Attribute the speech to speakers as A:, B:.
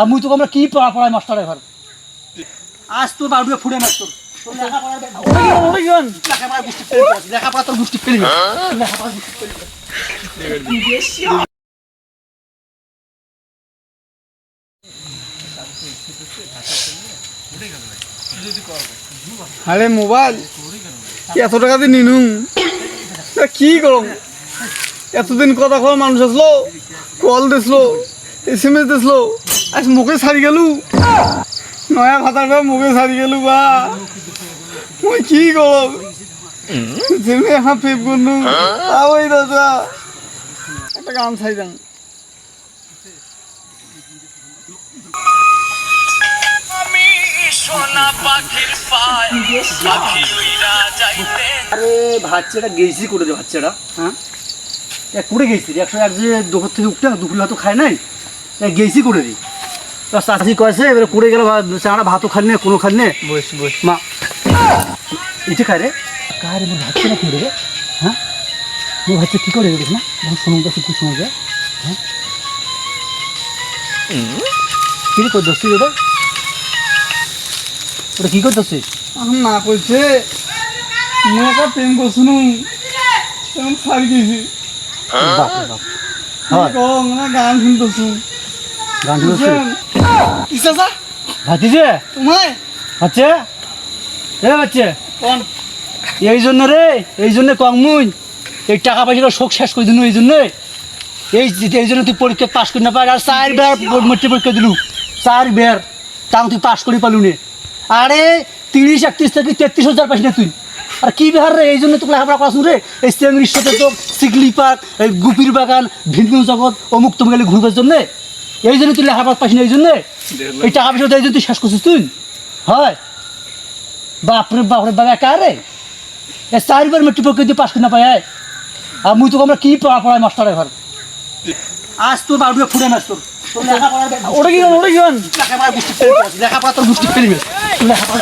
A: আমি তো আমরা কি পড়ায় মাস্টারে ঘর আজ তোর বাড়ুয়ে ফুড়ে মাস তোর লেখাপড়া তোর গোষ্ঠী ফেলবি
B: আরে মোবাইল এত টাকা দিয়ে নিনু কি করম এতদিন কথা কওয়া মানুষ আসলো কল দিসলো SMS দিসলো আজ মুখে ছাড়ি গেলু নয়া ভাতার মুখে ছাড়ি গেলু বা মই কি করম যেমনি এখন ফেপ করনু ওই দাদা একটা গান ছাই যান
A: আরে ভাচ্চাটা গেছি করে দে ভাচ্চাটা হ্যাঁ করে গেছি একশো এক যে দুপুর থেকে উঠতে দুপুরে ভাতও খায় নাই গেছি করে দিই চাষি কয়েছে এবারে করে গেল চারা ভাতও খান নে কোনো খান নে
B: বস বস
A: মা এটা খায় রে কার মোর ভাচ্চা না কি রে হ্যাঁ মোর ভাচ্চা কি করে দেখিস না শুনুন তো কি শুনুন যায় হ্যাঁ কি করে দোষী ওটা ওটা কি করতেছিস
B: এখন না কইছে মই একটা প্রেম করছুনু তেমন ছাড়ি গেছি
A: বাপ রে বাপ হ্যাঁ
B: কম না গান শুনতেছু
A: গান শুনছিস
B: ইসা যা
A: ভাতিজে
B: তোমায়
A: বাচ্চা এ বাচ্চা
B: কোন
A: এই জন্য কমুই এই টাকা পয়সাটা শোক শেষ করে দিল এই জন্য এই জন্য তুই পরীক্ষা পাস করি না পার আর 4 বার মেট্রিক পরীক্ষা দিলু 4 বার তাও তুই পাস করি পালু নে আরে 30 31 থেকে 33,000 পাইস না তুই আর কি বিহার রে এই জন্য তোকে লেখাপড়া করাছুন রে এই চেঙ্গির সাথে তো সিগলি পার্ক এই গুপির বাগান ভিন্ন জগৎ অমুক তুমি গেলে ঘুরবার জন্যে এই জন্য তুই লেখাপড়া পাইস না এই জন্যে এই টাকা পয়সা এই জন্য তুই শেষ করছিস তুই হয় বাপরে বাপরে বাবা কারে এ 4 বার মেট্রিক পরীক্ষা দিয়ে পাস করে না পায় আর মুই তো আমরা কি পড়ায় মাস্টারে ঘর আজ তোর বাড়ুয়ে ফুড়ে মাস তোর
B: ওটা কি
A: লেখাপড়া তোর গোষ্ঠী ফেলবি লেখাপড়া